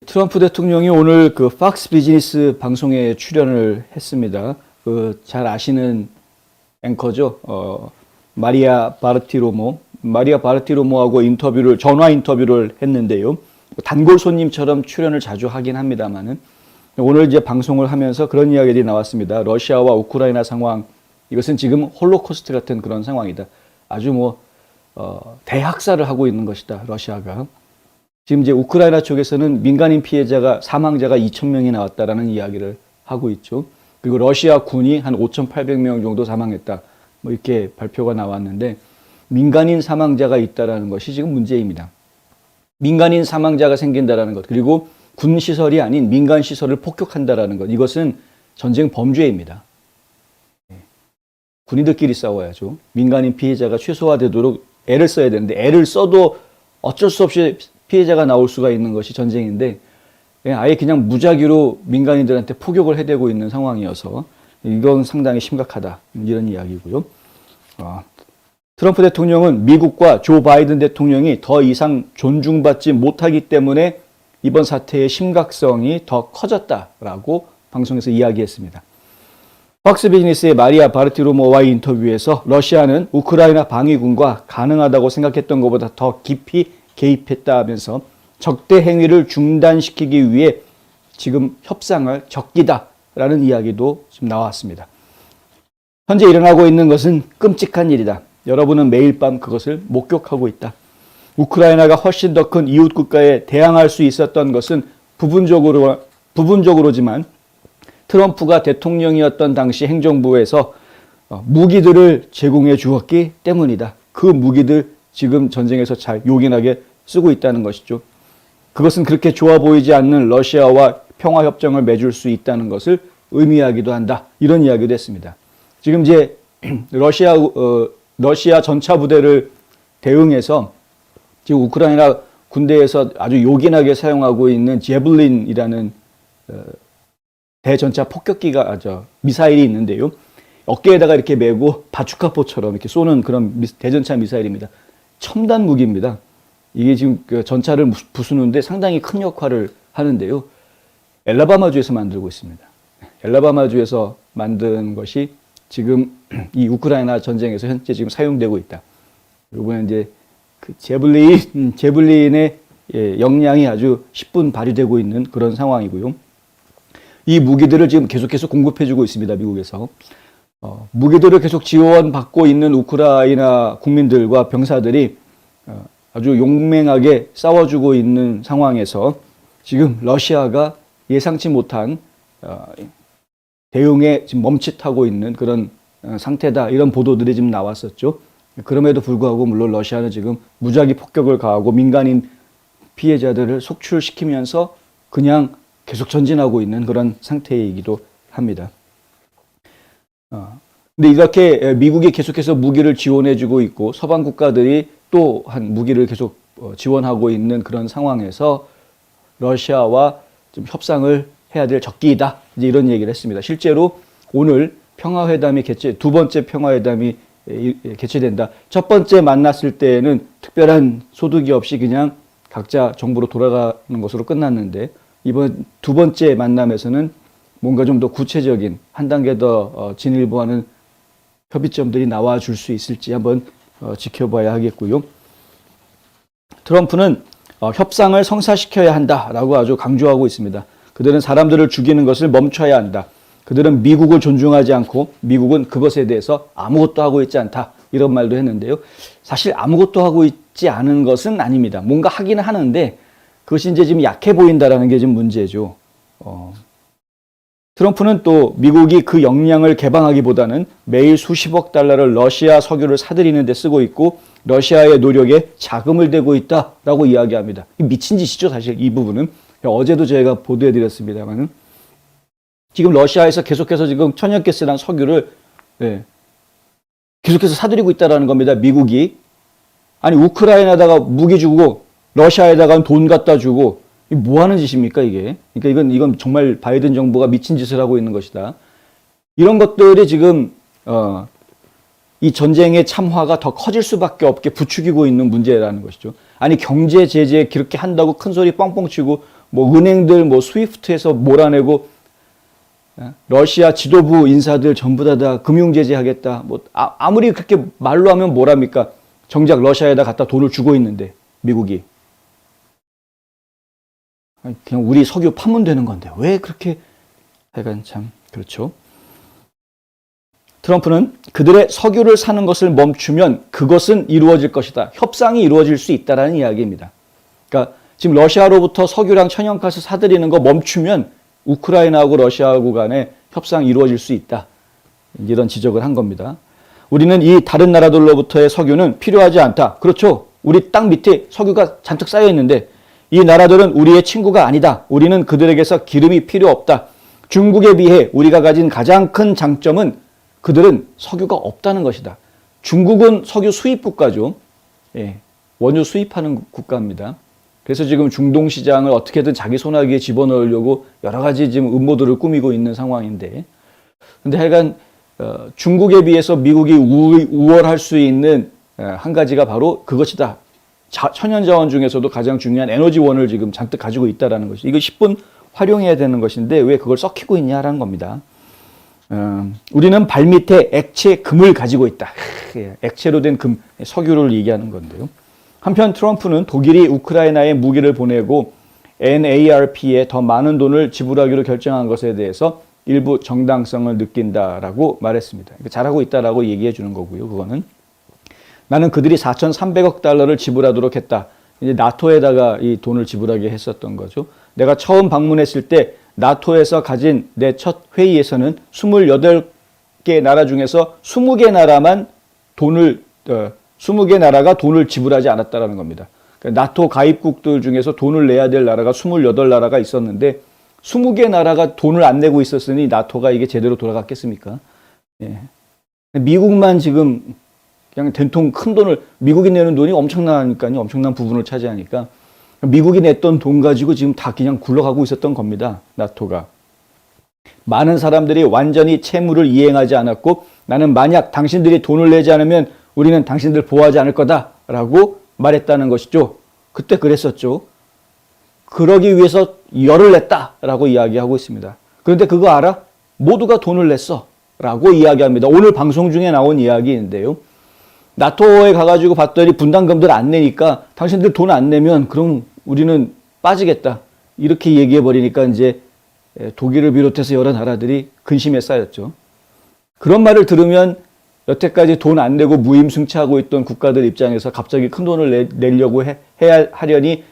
트럼프 대통령이 오늘 그 팍스 비즈니스 방송에 출연을 했습니다. 그 잘 아시는 앵커죠. 마리아 바르티로모하고 전화 인터뷰를 했는데요. 단골 손님처럼 출연을 자주 하긴 합니다만은 오늘 이제 방송을 하면서 그런 이야기들이 나왔습니다. 러시아와 우크라이나 상황, 이것은 지금 홀로코스트 같은 그런 상황이다. 아주 대학살을 하고 있는 것이다, 러시아가. 지금 이제 우크라이나 쪽에서는 민간인 피해자가, 사망자가 2,000명이 나왔다라는 이야기를 하고 있죠. 그리고 러시아 군이 한 5,800명 정도 사망했다, 이렇게 발표가 나왔는데, 민간인 사망자가 있다라는 것이 지금 문제입니다. 민간인 사망자가 생긴다라는 것, 그리고 군 시설이 아닌 민간 시설을 폭격한다라는 것, 이것은 전쟁 범죄입니다. 군인들끼리 싸워야죠. 민간인 피해자가 최소화되도록 애를 써야 되는데, 애를 써도 어쩔 수 없이 피해자가 나올 수가 있는 것이 전쟁인데, 아예 그냥 무작위로 민간인들한테 포격을 해대고 있는 상황이어서 이건 상당히 심각하다, 이런 이야기고요. 트럼프 대통령은 미국과 조 바이든 대통령이 더 이상 존중받지 못하기 때문에 이번 사태의 심각성이 더 커졌다라고 방송에서 이야기했습니다. 팍스 비즈니스의 마리아 바르티로모와의 인터뷰에서 러시아는 우크라이나 방위군과 가능하다고 생각했던 것보다 더 깊이 개입했다 하면서 적대 행위를 중단시키기 위해 지금 협상을 적기다라는 이야기도 지금 나왔습니다. 현재 일어나고 있는 것은 끔찍한 일이다. 여러분은 매일 밤 그것을 목격하고 있다. 우크라이나가 훨씬 더 큰 이웃 국가에 대항할 수 있었던 것은 부분적으로지만 트럼프가 대통령이었던 당시 행정부에서 무기들을 제공해 주었기 때문이다. 그 무기들 지금 전쟁에서 잘 요긴하게 쓰고 있다는 것이죠. 그것은 그렇게 좋아 보이지 않는 러시아와 평화협정을 맺을 수 있다는 것을 의미하기도 한다. 이런 이야기도 했습니다. 지금 이제 러시아 전차 부대를 대응해서 지금 우크라이나 군대에서 아주 요긴하게 사용하고 있는 제블린이라는 대전차 폭격기가 미사일이 있는데요. 어깨에다가 이렇게 메고 바추카포처럼 이렇게 쏘는 그런 대전차 미사일입니다. 첨단 무기입니다. 이게 지금 그 전차를 부수는데 상당히 큰 역할을 하는데요. 엘라바마주에서 만들고 있습니다. 엘라바마주에서 만든 것이 지금 이 우크라이나 전쟁에서 현재 지금 사용되고 있다. 이번에 이제 그 제블린의 역량이 아주 10분 발휘되고 있는 그런 상황이고요. 이 무기들을 지금 계속해서 공급해주고 있습니다, 미국에서. 무기들을 계속 지원받고 있는 우크라이나 국민들과 병사들이 아주 용맹하게 싸워주고 있는 상황에서 지금 러시아가 예상치 못한 대응에 지금 멈칫하고 있는 그런 상태다, 이런 보도들이 지금 나왔었죠. 그럼에도 불구하고 물론 러시아는 지금 무작위 폭격을 가하고 민간인 피해자들을 속출시키면서 그냥 계속 전진하고 있는 그런 상태이기도 합니다. 근데 이렇게 미국이 계속해서 무기를 지원해주고 있고 서방 국가들이 또한 무기를 계속 지원하고 있는 그런 상황에서 러시아와 좀 협상을 해야 될 적기이다, 이제 이런 얘기를 했습니다. 실제로 오늘 평화회담이 두 번째 평화회담이 개최된다. 첫 번째 만났을 때는 특별한 소득이 없이 그냥 각자 정부로 돌아가는 것으로 끝났는데, 이번 두 번째 만남에서는 뭔가 좀 더 구체적인 한 단계 더 진일보하는 협의점들이 나와줄 수 있을지 한번 지켜봐야 하겠고요. 트럼프는 협상을 성사시켜야 한다라고 아주 강조하고 있습니다. 그들은 사람들을 죽이는 것을 멈춰야 한다. 그들은 미국을 존중하지 않고 미국은 그것에 대해서 아무것도 하고 있지 않다, 이런 말도 했는데요. 사실 아무것도 하고 있지 않은 것은 아닙니다. 뭔가 하기는 하는데 그것이 이제 지금 약해 보인다라는 게 지금 문제죠. 트럼프는 또 미국이 그 역량을 개방하기보다는 매일 수십억 달러를 러시아 석유를 사들이는 데 쓰고 있고 러시아의 노력에 자금을 대고 있다라고 이야기합니다. 미친 짓이죠, 사실 이 부분은. 어제도 제가 보도해드렸습니다만은 지금 러시아에서 계속해서 지금 천연가스랑 석유를 계속해서 사들이고 있다는 겁니다, 미국이. 아니, 우크라이나에다가 무기 주고 러시아에다가 돈 갖다 주고, 뭐 하는 짓입니까, 이게? 그러니까 이건 정말 바이든 정부가 미친 짓을 하고 있는 것이다. 이런 것들이 지금, 이 전쟁의 참화가 더 커질 수밖에 없게 부추기고 있는 문제라는 것이죠. 아니, 경제 제재 그렇게 한다고 큰 소리 뻥뻥 치고 뭐 은행들 뭐 스위프트에서 몰아내고 러시아 지도부 인사들 전부 다 금융 제재하겠다. 뭐 아무리 그렇게 말로 하면 뭐랍니까? 정작 러시아에다 갖다 돈을 주고 있는데 미국이 그냥 우리 석유 파면 되는 건데 왜 그렇게 하여간 참 그렇죠. 트럼프는 그들의 석유를 사는 것을 멈추면 그것은 이루어질 것이다. 협상이 이루어질 수 있다라는 이야기입니다. 그러니까 지금 러시아로부터 석유랑 천연가스 사들이는 거 멈추면 우크라이나하고 러시아하고 간에 협상이 이루어질 수 있다. 이런 지적을 한 겁니다. 우리는 이 다른 나라들로부터의 석유는 필요하지 않다. 그렇죠. 우리 땅 밑에 석유가 잔뜩 쌓여 있는데 이 나라들은 우리의 친구가 아니다. 우리는 그들에게서 기름이 필요 없다. 중국에 비해 우리가 가진 가장 큰 장점은 그들은 석유가 없다는 것이다. 중국은 석유 수입 국가죠. 예, 원유 수입하는 국가입니다. 그래서 지금 중동 시장을 어떻게든 자기 손아귀에 집어넣으려고 여러 가지 지금 음모들을 꾸미고 있는 상황인데, 근데 하여간 중국에 비해서 미국이 우월할 수 있는 한 가지가 바로 그것이다. 천연자원 중에서도 가장 중요한 에너지원을 지금 잔뜩 가지고 있다는 것이. 이거 10분 활용해야 되는 것인데 왜 그걸 썩히고 있냐라는 겁니다. 우리는 발밑에 액체 금을 가지고 있다. 액체로 된 금, 석유를 얘기하는 건데요. 한편 트럼프는 독일이 우크라이나에 무기를 보내고 NARP에 더 많은 돈을 지불하기로 결정한 것에 대해서 일부 정당성을 느낀다라고 말했습니다. 잘하고 있다라고 얘기해 주는 거고요. 그거는 나는 그들이 4,300억 달러를 지불하도록 했다. 이제 나토에다가 이 돈을 지불하게 했었던 거죠. 내가 처음 방문했을 때 나토에서 가진 내 첫 회의에서는 28개 나라 중에서 20개 나라만 20개 나라가 돈을 지불하지 않았다라는 겁니다. 그러니까 나토 가입국들 중에서 돈을 내야 될 나라가 28나라가 있었는데 20개 나라가 돈을 안 내고 있었으니 나토가 이게 제대로 돌아갔겠습니까? 예. 미국만 지금 그냥 된통 큰 돈을, 미국이 내는 돈이 엄청나니까요. 엄청난 부분을 차지하니까. 미국이 냈던 돈 가지고 지금 다 그냥 굴러가고 있었던 겁니다. 나토가. 많은 사람들이 완전히 채무를 이행하지 않았고 나는 만약 당신들이 돈을 내지 않으면 우리는 당신들 보호하지 않을 거다라고 말했다는 것이죠. 그때 그랬었죠. 그러기 위해서 열을 냈다라고 이야기하고 있습니다. 그런데 그거 알아? 모두가 돈을 냈어 라고 이야기합니다. 오늘 방송 중에 나온 이야기인데요. 나토에 가가지고 봤더니 분담금들 안 내니까 당신들 돈 안 내면 그럼 우리는 빠지겠다. 이렇게 얘기해버리니까 이제 독일을 비롯해서 여러 나라들이 근심에 쌓였죠. 그런 말을 들으면 여태까지 돈 안 내고 무임승차하고 있던 국가들 입장에서 갑자기 큰 돈을 내려고 하려니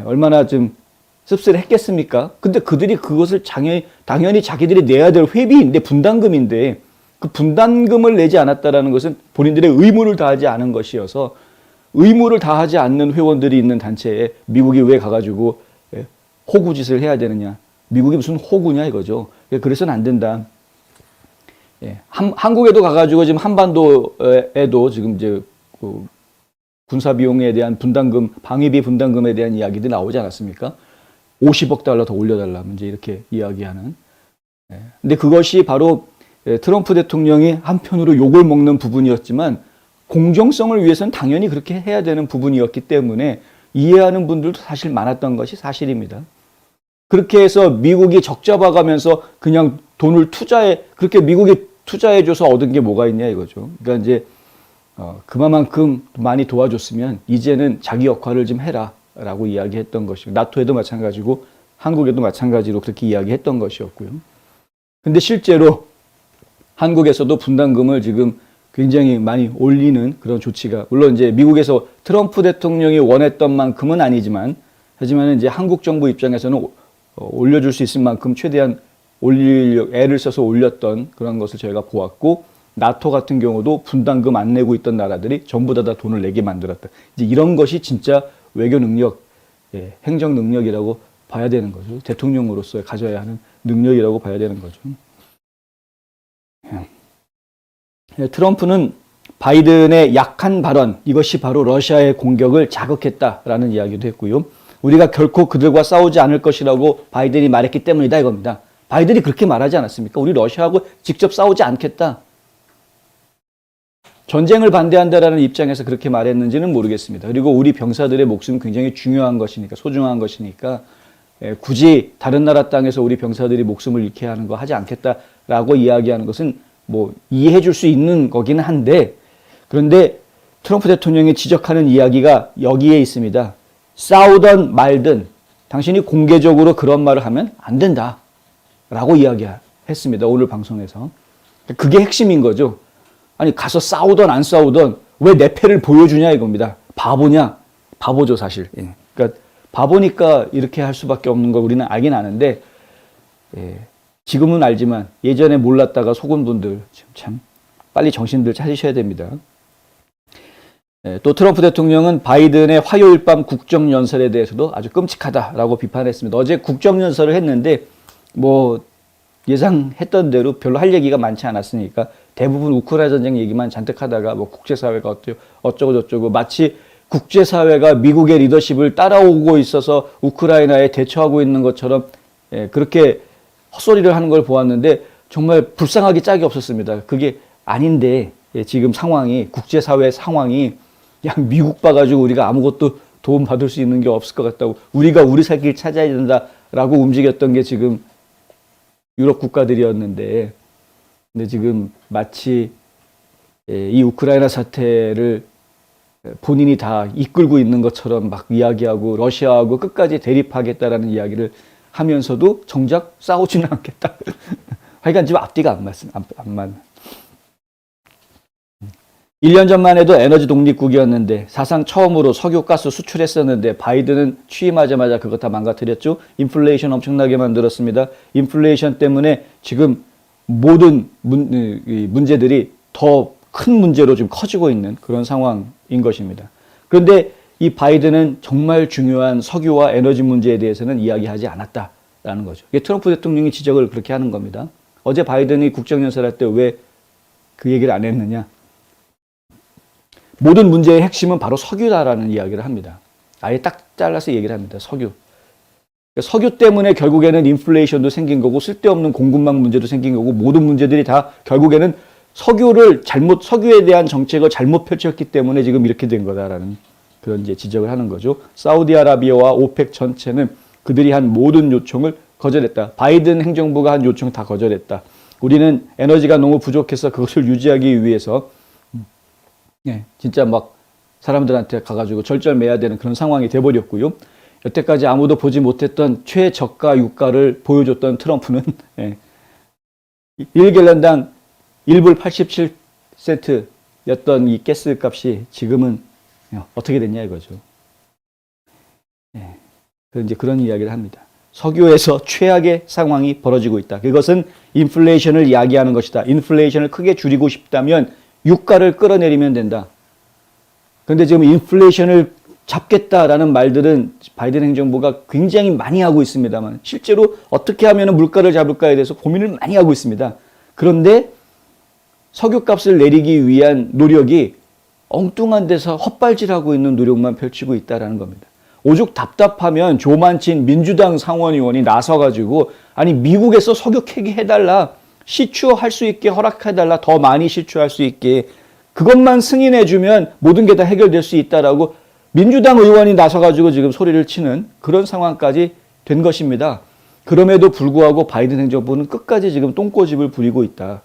얼마나 좀 씁쓸했겠습니까? 근데 그들이 그것을 당연히 자기들이 내야 될 회비인데 분담금인데 그 분담금을 내지 않았다라는 것은 본인들의 의무를 다하지 않은 것이어서 의무를 다하지 않는 회원들이 있는 단체에 미국이 왜 가가지고 호구짓을 해야 되느냐. 미국이 무슨 호구냐 이거죠. 그래서는 안 된다. 한국에도 가가지고 지금 한반도에도 지금 이제 군사 비용에 대한 분담금, 방위비 분담금에 대한 이야기들이 나오지 않았습니까? 50억 달러 더 올려달라. 이제 이렇게 이야기하는. 근데 그것이 바로 트럼프 대통령이 한편으로 욕을 먹는 부분이었지만 공정성을 위해서는 당연히 그렇게 해야 되는 부분이었기 때문에 이해하는 분들도 사실 많았던 것이 사실입니다. 그렇게 해서 미국이 적자 봐가면서 그냥 돈을 그렇게 미국이 투자해줘서 얻은 게 뭐가 있냐 이거죠. 그러니까 이제 그만큼 많이 도와줬으면 이제는 자기 역할을 좀 해라 라고 이야기했던 것이고 나토에도 마찬가지고 한국에도 마찬가지로 그렇게 이야기했던 것이었고요. 근데 실제로 한국에서도 분담금을 지금 굉장히 많이 올리는 그런 조치가, 물론 이제 미국에서 트럼프 대통령이 원했던 만큼은 아니지만, 하지만 이제 한국 정부 입장에서는 올려줄 수 있을 만큼 최대한 애를 써서 올렸던 그런 것을 저희가 보았고, 나토 같은 경우도 분담금 안 내고 있던 나라들이 전부 다 돈을 내게 만들었다. 이제 이런 것이 진짜 외교 능력, 행정 능력이라고 봐야 되는 거죠. 대통령으로서 가져야 하는 능력이라고 봐야 되는 거죠. 트럼프는 바이든의 약한 발언, 이것이 바로 러시아의 공격을 자극했다라는 이야기도 했고요. 우리가 결코 그들과 싸우지 않을 것이라고 바이든이 말했기 때문이다 이겁니다. 바이든이 그렇게 말하지 않았습니까? 우리 러시아하고 직접 싸우지 않겠다. 전쟁을 반대한다라는 입장에서 그렇게 말했는지는 모르겠습니다. 그리고 우리 병사들의 목숨은 굉장히 중요한 것이니까, 소중한 것이니까 굳이 다른 나라 땅에서 우리 병사들이 목숨을 잃게 하는 거 하지 않겠다라고 이야기하는 것은 뭐 이해해 줄 수 있는 거기는 한데, 그런데 트럼프 대통령이 지적하는 이야기가 여기에 있습니다. 싸우던 말든 당신이 공개적으로 그런 말을 하면 안 된다 라고 이야기했습니다. 오늘 방송에서. 그게 핵심인 거죠. 아니 가서 싸우던 안 싸우던 왜 내 패를 보여주냐 이겁니다. 바보냐? 바보죠 사실. 예. 그러니까 바보니까 이렇게 할 수밖에 없는 거 우리는 알긴 아는데, 지금은 알지만 예전에 몰랐다가 속은 분들 참 빨리 정신들 차리셔야 됩니다. 또 트럼프 대통령은 바이든의 화요일 밤 국정연설에 대해서도 아주 끔찍하다라고 비판했습니다. 어제 국정연설을 했는데 뭐 예상했던 대로 별로 할 얘기가 많지 않았으니까 대부분 우크라이나 전쟁 얘기만 잔뜩 하다가 뭐 국제사회가 어쩌고 저쩌고, 마치 국제사회가 미국의 리더십을 따라오고 있어서 우크라이나에 대처하고 있는 것처럼 그렇게 헛소리를 하는 걸 보았는데 정말 불쌍하기 짝이 없었습니다. 그게 아닌데 지금 상황이, 국제사회 상황이 그냥 미국 봐가지고 우리가 아무것도 도움받을 수 있는 게 없을 것 같다고, 우리가 우리 살 길 찾아야 된다라고 움직였던 게 지금 유럽 국가들이었는데, 근데 지금 마치 이 우크라이나 사태를 본인이 다 이끌고 있는 것처럼 막 이야기하고 러시아하고 끝까지 대립하겠다라는 이야기를 하면서도 정작 싸우지는 않겠다. 하여간 지금 앞뒤가 안 맞는. 1년 전만 해도 에너지 독립국이었는데 사상 처음으로 석유 가스 수출했었는데 바이든은 취임하자마자 그거 다 망가뜨렸죠. 인플레이션 엄청나게 만들었습니다. 인플레이션 때문에 지금 모든 문제들이 더 큰 문제로 지금 커지고 있는 그런 상황인 것입니다. 그런데 이 바이든은 정말 중요한 석유와 에너지 문제에 대해서는 이야기하지 않았다라는 거죠. 이게 트럼프 대통령이 지적을 그렇게 하는 겁니다. 어제 바이든이 국정연설할 때 왜 그 얘기를 안 했느냐. 모든 문제의 핵심은 바로 석유다라는 이야기를 합니다. 아예 딱 잘라서 얘기를 합니다. 석유. 석유 때문에 결국에는 인플레이션도 생긴 거고 쓸데없는 공급망 문제도 생긴 거고 모든 문제들이 다 결국에는 석유에 대한 정책을 잘못 펼쳤기 때문에 지금 이렇게 된 거다라는 그런 이제 지적을 하는 거죠. 사우디아라비아와 오펙 전체는 그들이 한 모든 요청을 거절했다. 바이든 행정부가 한 요청 다 거절했다. 우리는 에너지가 너무 부족해서 그것을 유지하기 위해서 진짜 막 사람들한테 가가지고 절절매야 되는 그런 상황이 돼버렸고요. 여태까지 아무도 보지 못했던 최저가 유가를 보여줬던 트럼프는 1갤런당 1불 87센트였던 이 가스 값이 지금은 어떻게 됐냐 이거죠. 이제 그런 이야기를 합니다. 석유에서 최악의 상황이 벌어지고 있다. 그것은 인플레이션을 이야기하는 것이다. 인플레이션을 크게 줄이고 싶다면 유가를 끌어내리면 된다. 그런데 지금 인플레이션을 잡겠다라는 말들은 바이든 행정부가 굉장히 많이 하고 있습니다만 실제로 어떻게 하면 물가를 잡을까에 대해서 고민을 많이 하고 있습니다. 그런데 석유값을 내리기 위한 노력이 엉뚱한 데서 헛발질하고 있는 노력만 펼치고 있다는 겁니다. 오죽 답답하면 조만친 민주당 상원의원이 나서가지고 아니 미국에서 석유 캐기 해달라, 시추할 수 있게 허락해달라, 더 많이 시추할 수 있게 그것만 승인해주면 모든 게 다 해결될 수 있다라고 민주당 의원이 나서가지고 지금 소리를 치는 그런 상황까지 된 것입니다. 그럼에도 불구하고 바이든 행정부는 끝까지 지금 똥꼬집을 부리고 있다.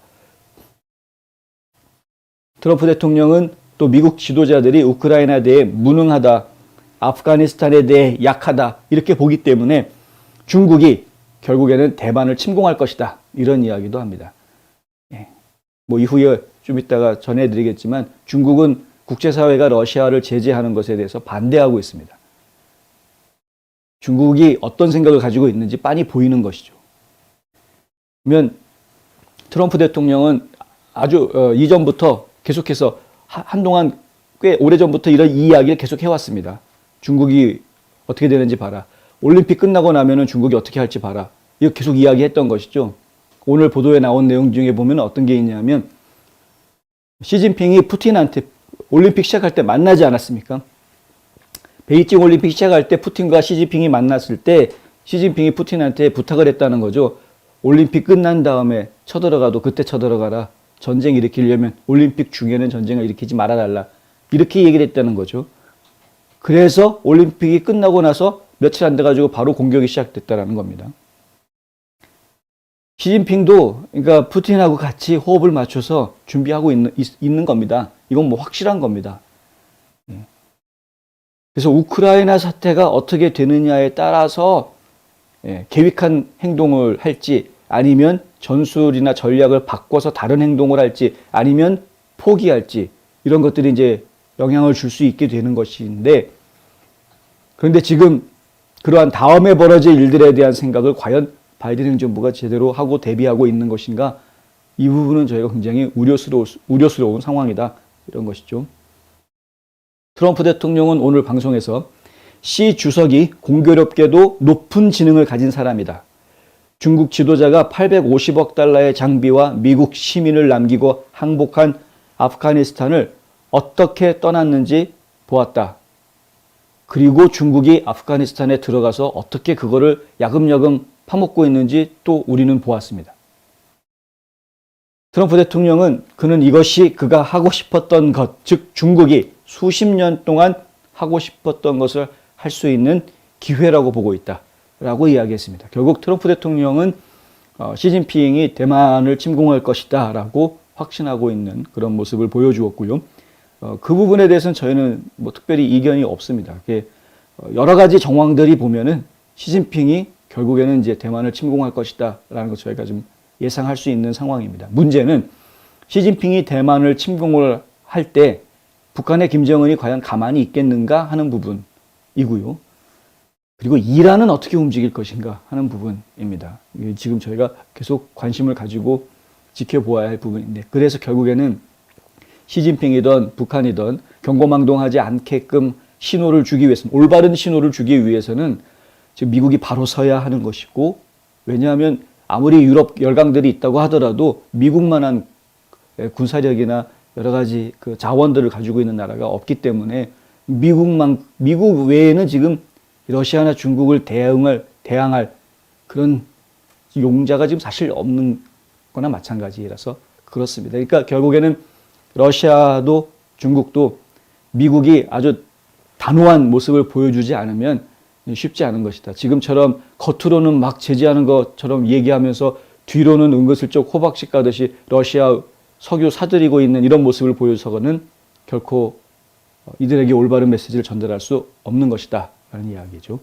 트럼프 대통령은 또 미국 지도자들이 우크라이나에 대해 무능하다, 아프가니스탄에 대해 약하다 이렇게 보기 때문에 중국이 결국에는 대만을 침공할 것이다 이런 이야기도 합니다. 뭐 이후에 좀 이따가 전해드리겠지만 중국은 국제사회가 러시아를 제재하는 것에 대해서 반대하고 있습니다. 중국이 어떤 생각을 가지고 있는지 빤히 보이는 것이죠. 그러면 트럼프 대통령은 아주 이전부터 계속해서 한동안 꽤 오래전부터 이런 이야기를 계속 해왔습니다. 중국이 어떻게 되는지 봐라. 올림픽 끝나고 나면은 중국이 어떻게 할지 봐라. 이거 계속 이야기했던 것이죠. 오늘 보도에 나온 내용 중에 보면 어떤 게 있냐면 시진핑이 푸틴한테 올림픽 시작할 때 만나지 않았습니까? 베이징 올림픽 시작할 때 푸틴과 시진핑이 만났을 때 시진핑이 푸틴한테 부탁을 했다는 거죠. 올림픽 끝난 다음에 쳐들어가도 그때 쳐들어가라. 전쟁 일으키려면 올림픽 중에는 전쟁을 일으키지 말아달라. 이렇게 얘기를 했다는 거죠. 그래서 올림픽이 끝나고 나서 며칠 안 돼가지고 바로 공격이 시작됐다라는 겁니다. 시진핑도 그러니까 푸틴하고 같이 호흡을 맞춰서 준비하고 있는 겁니다. 이건 뭐 확실한 겁니다. 그래서 우크라이나 사태가 어떻게 되느냐에 따라서 계획한 행동을 할지 아니면 전술이나 전략을 바꿔서 다른 행동을 할지 아니면 포기할지 이런 것들이 이제 영향을 줄 수 있게 되는 것인데 그런데 지금 그러한 다음에 벌어질 일들에 대한 생각을 과연 바이든 행정부가 제대로 하고 대비하고 있는 것인가 이 부분은 저희가 굉장히 우려스러운 상황이다 이런 것이죠. 트럼프 대통령은 오늘 방송에서 시 주석이 공교롭게도 높은 지능을 가진 사람이다. 중국 지도자가 850억 달러의 장비와 미국 시민을 남기고 항복한 아프가니스탄을 어떻게 떠났는지 보았다. 그리고 중국이 아프가니스탄에 들어가서 어떻게 그거를 야금야금 파먹고 있는지 또 우리는 보았습니다. 트럼프 대통령은 그는 이것이 그가 하고 싶었던 것, 즉 중국이 수십 년 동안 하고 싶었던 것을 할 수 있는 기회라고 보고 있다라고 이야기했습니다. 결국 트럼프 대통령은 시진핑이 대만을 침공할 것이다 라고 확신하고 있는 그런 모습을 보여주었고요. 그 부분에 대해서는 저희는 뭐 특별히 이견이 없습니다. 여러 가지 정황들이 보면은 시진핑이 결국에는 이제 대만을 침공할 것이다 라는 걸 저희가 좀 예상할 수 있는 상황입니다. 문제는 시진핑이 대만을 침공을 할 때 북한의 김정은이 과연 가만히 있겠는가 하는 부분이고요. 그리고 이란은 어떻게 움직일 것인가 하는 부분입니다. 지금 저희가 계속 관심을 가지고 지켜보아야 할 부분인데 그래서 결국에는 시진핑이든 북한이든 경고망동하지 않게끔 신호를 주기 위해서는 올바른 신호를 주기 위해서는 지금 미국이 바로 서야 하는 것이고 왜냐하면 아무리 유럽 열강들이 있다고 하더라도 미국만한 군사력이나 여러 가지 그 자원들을 가지고 있는 나라가 없기 때문에 미국 외에는 지금 러시아나 중국을 대항할 그런 용자가 지금 사실 없는 거나 마찬가지라서 그렇습니다. 그러니까 결국에는 러시아도 중국도 미국이 아주 단호한 모습을 보여주지 않으면 쉽지 않은 것이다. 지금처럼 겉으로는 막 제재하는 것처럼 얘기하면서 뒤로는 은근슬쩍 호박씨 까듯이 러시아 석유 사들이고 있는 이런 모습을 보여서는 결코 이들에게 올바른 메시지를 전달할 수 없는 것이다 라는 이야기죠.